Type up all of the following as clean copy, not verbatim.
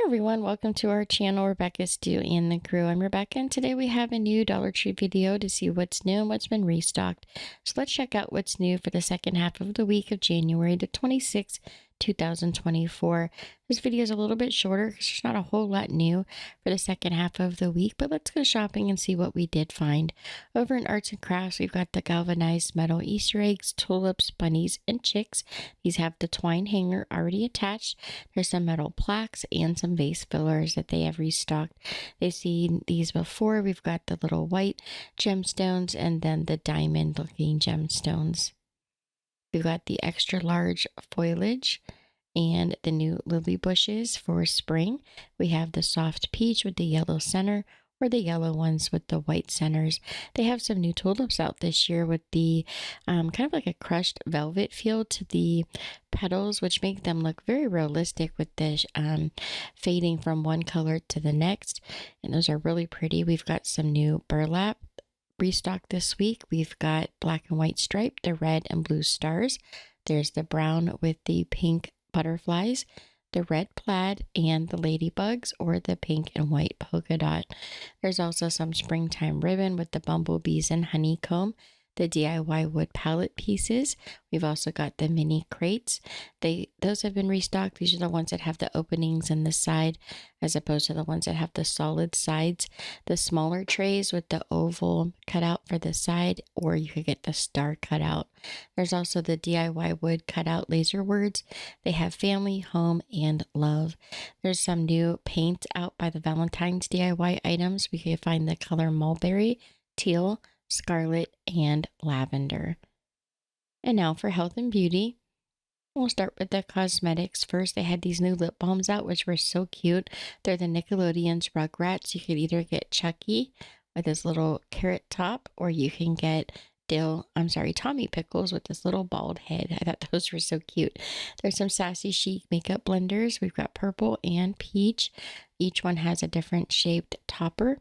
Everyone, welcome to our channel, Rebecca, Stu, and the crew. I'm Rebecca, and today we have a new Dollar Tree video to see what's new and what's been restocked. So let's check out what's new for the second half of the week of January the 26th, 2024. This video is a little bit shorter because there's not a whole lot new for the second half of the week, but let's go shopping and see what we did find. Over in Arts and Crafts, we've got the galvanized metal Easter eggs, tulips, bunnies, and chicks. These have the twine hanger already attached. There's some metal plaques and some vase fillers that they have restocked. They've seen these before. We've got the little white gemstones and then the diamond looking gemstones. We've got the extra large foliage and the new lily bushes for spring. We have the soft peach with the yellow center, or the yellow ones with the white centers. They have some new tulips out this year with the kind of like a crushed velvet feel to the petals, which make them look very realistic with the fading from one color to the next. And those are really pretty. We've got some new burlap restocked this week. We've got black and white stripe, the red and blue stars. There's the brown with the pink butterflies, the red plaid, and the ladybugs, or the pink and white polka dot. There's also some springtime ribbon with the bumblebees and honeycomb, the DIY wood palette pieces. We've also got the mini crates. Those have been restocked. These are the ones that have the openings in the side as opposed to the ones that have the solid sides. The smaller trays with the oval cutout for the side, or you could get the star cutout. There's also the DIY wood cutout laser words. They have family, home, and love. There's some new paint out by the Valentines DIY items. We can find the color mulberry, teal, scarlet, and lavender. And now for health and beauty. We'll start with the cosmetics first. They had these new lip balms out, which were so cute. They're the Nickelodeon's Rugrats. You could either get Chucky with his little carrot top, or you can get Tommy Pickles with this little bald head. I thought those were so cute. There's some Sassy Chic makeup blenders. We've got purple and peach. Each one has a different shaped topper.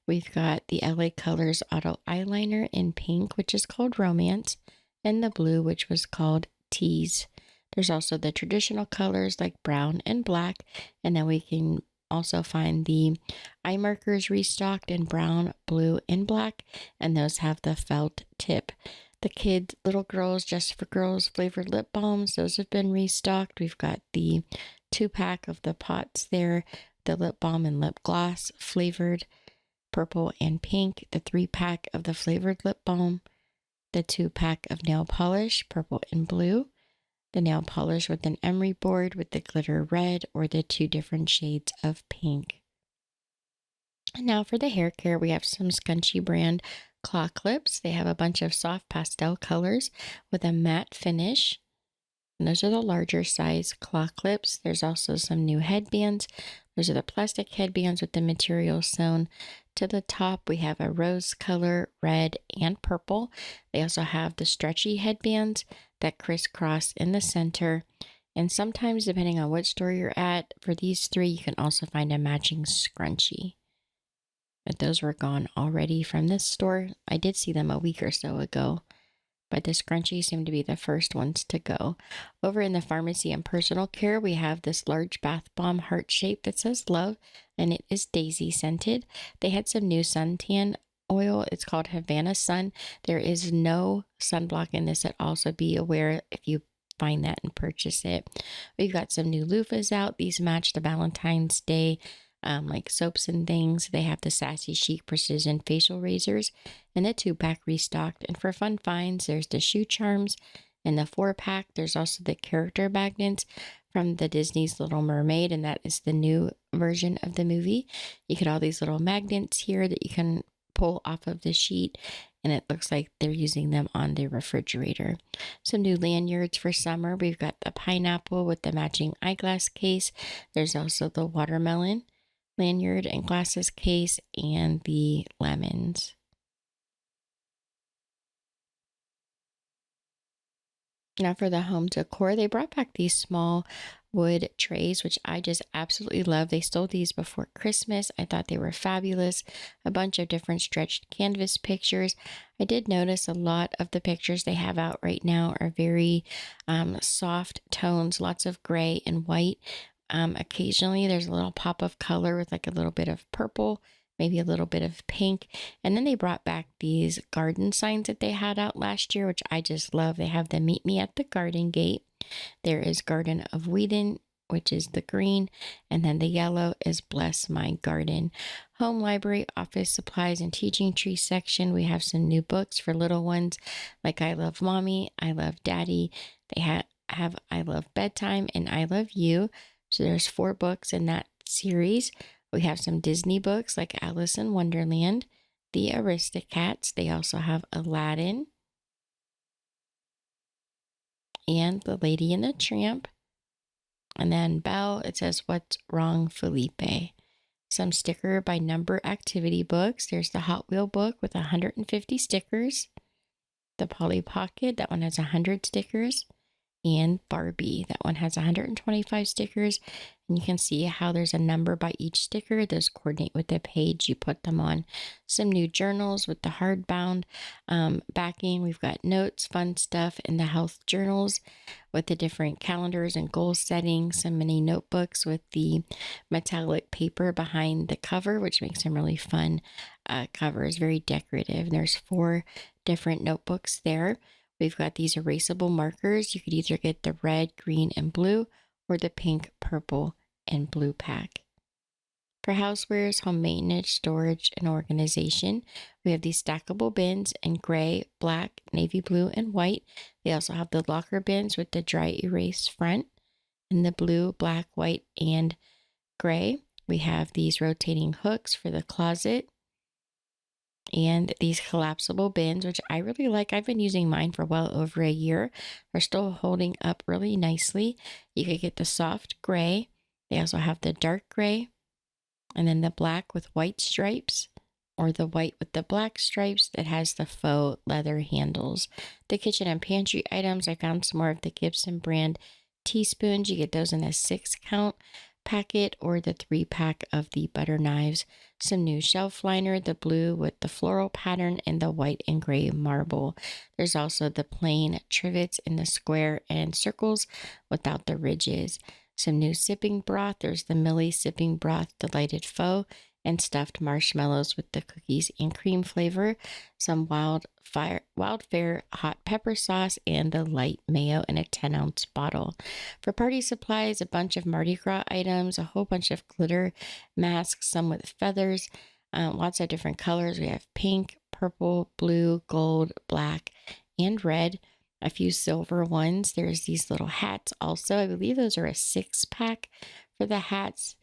We've got the LA Colors Auto Eyeliner in pink, which is called Romance, and the blue, which was called Tease. There's also the traditional colors like brown and black, and then we can also find the eye markers restocked in brown, blue, and black, and those have the felt tip. The kids, little girls, just for girls flavored lip balms, those have been restocked. We've got the 2-pack of the pots there, the lip balm and lip gloss flavored purple and pink, the 3-pack of the flavored lip balm, the 2-pack of nail polish, purple and blue, the nail polish with an emery board with the glitter red, or the 2 different shades of pink. And now for the hair care, we have some Scunchie brand claw clips. They have a bunch of soft pastel colors with a matte finish. And those are the larger size claw clips. There's also some new headbands. Those are the plastic headbands with the material sewn to the top. We have a rose color, red, and purple. They also have the stretchy headbands that crisscross in the center. And sometimes, depending on what store you're at, for these 3, you can also find a matching scrunchie. But those were gone already from this store. I did see them a week or so ago, but the scrunchies seem to be the first ones to go. Over in the pharmacy and personal care, we have this large bath bomb heart shape that says love, and it is daisy scented. They had some new suntan oil. It's called Havana Sun. There is no sunblock in this at all, so be aware if you find that and purchase it. We've got some new loofahs out. These match the Valentine's Day like soaps and things. They have the Sassy Chic Precision facial razors and the 2-pack restocked. And for fun finds, there's the shoe charms and the 4-pack. There's also the character magnets from the Disney's Little Mermaid, and that is the new version of the movie. You get all these little magnets here that you can pull off of the sheet, and it looks like they're using them on the refrigerator. Some new lanyards for summer. We've got the pineapple with the matching eyeglass case. There's also the watermelon lanyard and glasses case, and the lemons. Now for the home decor, they brought back these small wood trays, which I just absolutely love. They stole these before Christmas. I thought they were fabulous. A bunch of different stretched canvas pictures. I did notice a lot of the pictures they have out right now are very soft tones, lots of gray and white. Occasionally there's a little pop of color with like a little bit of purple, maybe a little bit of pink. And then they brought back these garden signs that they had out last year, which I just love. They have the Meet Me at the Garden Gate. There is Garden of Whedon, which is the green, and then the yellow is Bless My Garden. Home library, office supplies, and teaching tree section. We have some new books for little ones like I Love Mommy, I Love Daddy. They have I Love Bedtime and I Love You. So there's 4 books in that series. We have some Disney books like Alice in Wonderland, The Aristocats. They also have Aladdin and The Lady and the Tramp. And then Belle, it says, What's Wrong, Felipe? Some sticker by number activity books. There's the Hot Wheel book with 150 stickers. The Polly Pocket, that one has 100 stickers. And Barbie, that one has 125 stickers. And you can see how there's a number by each sticker. Those coordinate with the page you put them on. Some new journals with the hardbound backing. We've got notes, fun stuff, and the health journals with the different calendars and goal setting. Some mini notebooks with the metallic paper behind the cover, which makes them really fun covers. Very decorative. There's 4 different notebooks there. We've got these erasable markers. You could either get the red, green, and blue, or the pink, purple, and blue pack. For housewares, home maintenance, storage, and organization, we have these stackable bins in gray, black, navy blue, and white. They also have the locker bins with the dry erase front in the blue, black, white, and gray. We have these rotating hooks for the closet and these collapsible bins, which I really like. I've been using mine for well over a year. They're still holding up really nicely. You could get the soft gray. They also have the dark gray, and then the black with white stripes, or the white with the black stripes that has the faux leather handles. The kitchen and pantry items, I found some more of the Gibson brand teaspoons. You get those in a 6-count packet or the 3-pack of the butter knives. Some new shelf liner, the blue with the floral pattern and the white and gray marble. There's also the plain trivets in the square and circles without the ridges. Some new sipping broth. There's the Millie sipping broth delighted faux and stuffed marshmallows with the cookies and cream flavor. Some wildfire hot pepper sauce and the light mayo in a 10-ounce bottle. For party supplies, a bunch of Mardi Gras items, a whole bunch of glitter masks, some with feathers, lots of different colors. We have pink, purple, blue, gold, black, and red. A few silver ones. There's these little hats also. I believe those are a 6-pack for the hats.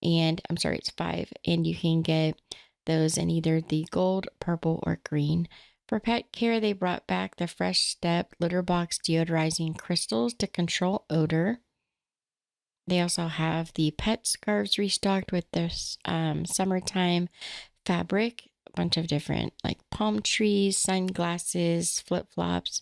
And I'm sorry, it's 5. And you can get those in either the gold, purple, or green. For pet care, they brought back the Fresh Step litter box deodorizing crystals to control odor. They also have the pet scarves restocked with this summertime fabric. A bunch of different like palm trees, sunglasses, flip-flops,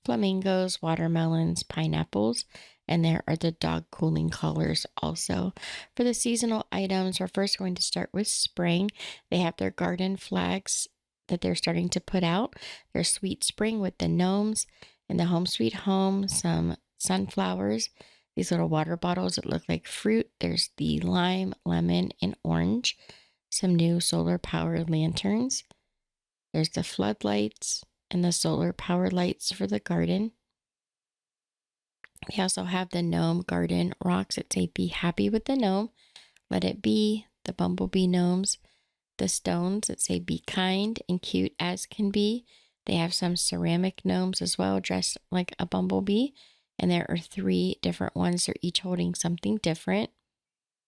flamingos, watermelons, pineapples, and there are the dog cooling collars also. For the seasonal items, we're first going to start with spring. They have their garden flags that they're starting to put out. There's Sweet Spring with the gnomes and the Home Sweet Home, some sunflowers, these little water bottles that look like fruit. There's the lime, lemon, and orange, some new solar powered lanterns. There's the floodlights and the solar power lights for the garden. We also have the gnome garden rocks that say be happy with the gnome, let it be, the bumblebee gnomes, the stones that say be kind and cute as can be. They have some ceramic gnomes as well, dressed like a bumblebee. And there are 3 different ones. They're each holding something different.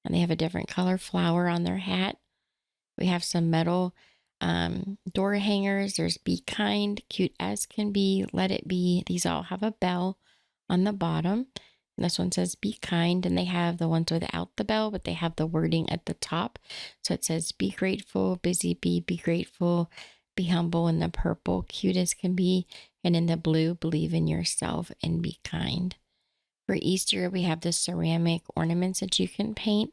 And they have a different color flower on their hat. We have some metal door hangers. There's be kind, cute as can be, let it be. These all have a bell on the bottom. And this one says be kind, and they have the ones without the bell, but they have the wording at the top. So it says be grateful, busy bee, be grateful, be humble in the purple, cute as can be, and in the blue, believe in yourself and be kind. For Easter, we have the ceramic ornaments that you can paint.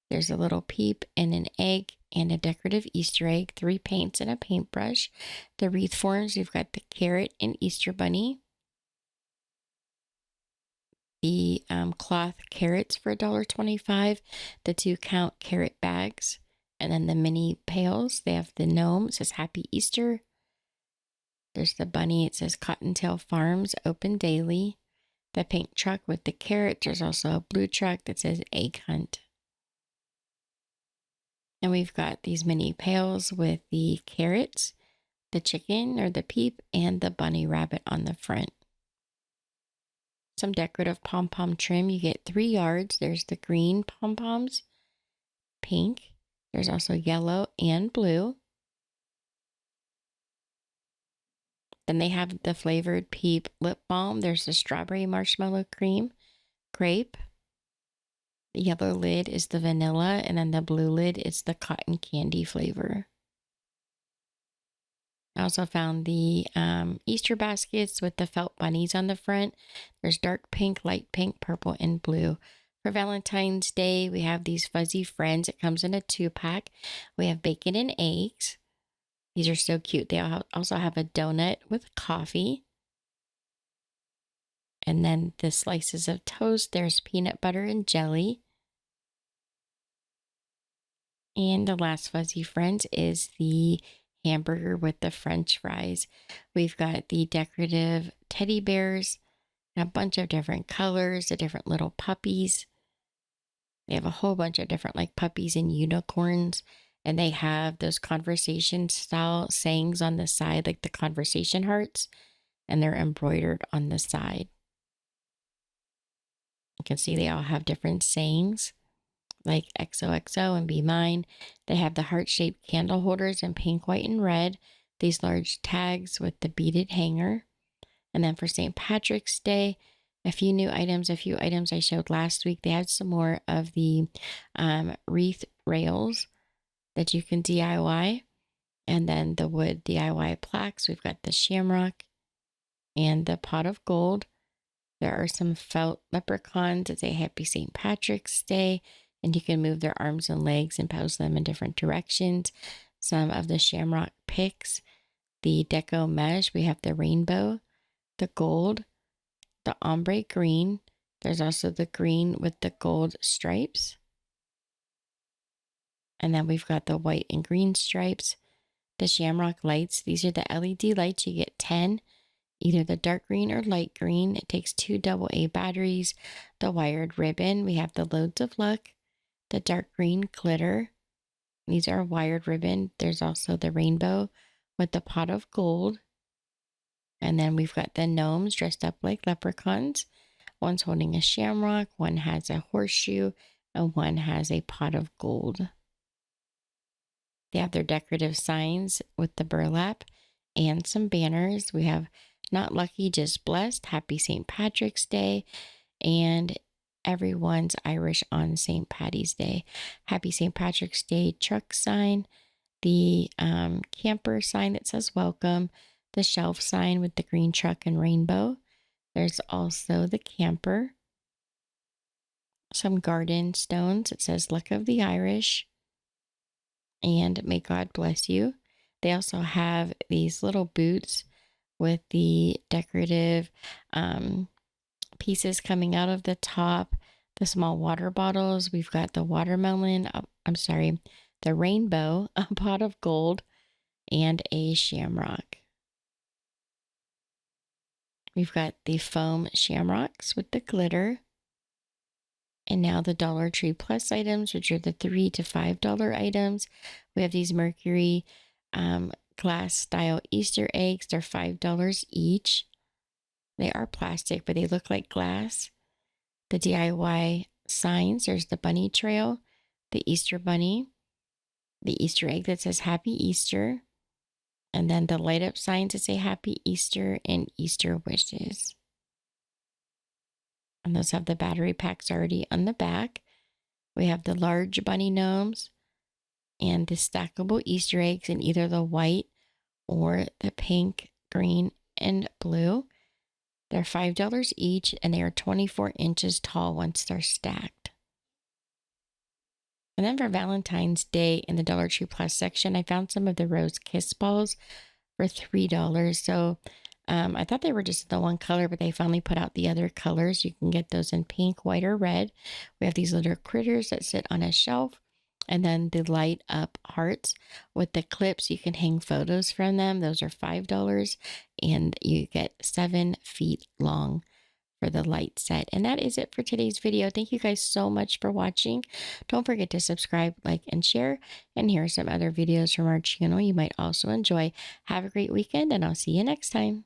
There's a little peep and an egg and a decorative Easter egg, 3 paints and a paintbrush. The wreath forms, we've got the carrot and Easter bunny. the cloth carrots for $1.25, the 2-count carrot bags, and then the mini pails. They have the gnome. It says Happy Easter. There's the bunny. It says Cottontail Farms, open daily. The pink truck with the carrots. There's also a blue truck that says Egg Hunt. And we've got these mini pails with the carrots, the chicken or the peep, and the bunny rabbit on the front. Some decorative pom-pom trim. You get 3 yards. There's the green pom-poms, pink. There's also yellow and blue. Then they have the flavored peep lip balm. There's the strawberry marshmallow cream, grape. The yellow lid is the vanilla, and then the blue lid is the cotton candy flavor. I also found the Easter baskets with the felt bunnies on the front. There's dark pink, light pink, purple, and blue. For Valentine's Day, we have these fuzzy friends. It comes in a 2-pack. We have bacon and eggs. These are so cute. They also have a donut with coffee. And then the slices of toast. There's peanut butter and jelly. And the last fuzzy friends is the hamburger with the French fries. We've got the decorative teddy bears, a bunch of different colors, the different little puppies. They have a whole bunch of different like puppies and unicorns, and they have those conversation style sayings on the side, like the conversation hearts, and they're embroidered on the side. You can see they all have different sayings like XOXO and Be Mine. They have the heart-shaped candle holders in pink, white, and red. These large tags with the beaded hanger. And then for St. Patrick's Day, a few items I showed last week. They had some more of the wreath rails that you can DIY. And then the wood DIY plaques. We've got the shamrock and the pot of gold. There are some felt leprechauns that say Happy St. Patrick's Day, and you can move their arms and legs and pose them in different directions. Some of the shamrock picks, the deco mesh. We have the rainbow, the gold, the ombre green. There's also the green with the gold stripes. And then we've got the white and green stripes, the shamrock lights. These are the LED lights. You get 10, either the dark green or light green. It takes 2 AA batteries. The wired ribbon. We have the loads of luck, the dark green glitter. These are wired ribbon. There's also the rainbow with the pot of gold. And then we've got the gnomes dressed up like leprechauns. One's holding a shamrock, one has a horseshoe, and one has a pot of gold. They have their decorative signs with the burlap and some banners. We have Not Lucky, Just Blessed, Happy St. Patrick's Day, and Everyone's Irish on St. Patty's Day. Happy St. Patrick's Day truck sign, the camper sign that says welcome, the shelf sign with the green truck and rainbow. There's also the camper, some garden stones. It says Luck of the Irish and May God Bless You. They also have these little boots with the decorative pieces coming out of the top, the small water bottles. We've got the watermelon, the rainbow, a pot of gold, and a shamrock. We've got the foam shamrocks with the glitter. And now the Dollar Tree Plus items, which are the $3 to $5 items. We have these Mercury glass style Easter eggs. They're $5 each. They are plastic, but they look like glass. The DIY signs, there's the bunny trail, the Easter bunny, the Easter egg that says Happy Easter, and then the light up signs that say Happy Easter and Easter wishes. And those have the battery packs already on the back. We have the large bunny gnomes and the stackable Easter eggs in either the white or the pink, green, and blue. They're $5 each, and they are 24 inches tall once they're stacked. And then for Valentine's Day in the Dollar Tree Plus section, I found some of the rose kiss balls for $3. So I thought they were just the one color, but they finally put out the other colors. You can get those in pink, white, or red. We have these little critters that sit on a shelf. And then the light up hearts with the clips. You can hang photos from them. Those are $5. And you get 7 feet long for the light set. And that is it for today's video. Thank you guys so much for watching. Don't forget to subscribe, like, and share. And here are some other videos from our channel you might also enjoy. Have a great weekend, and I'll see you next time.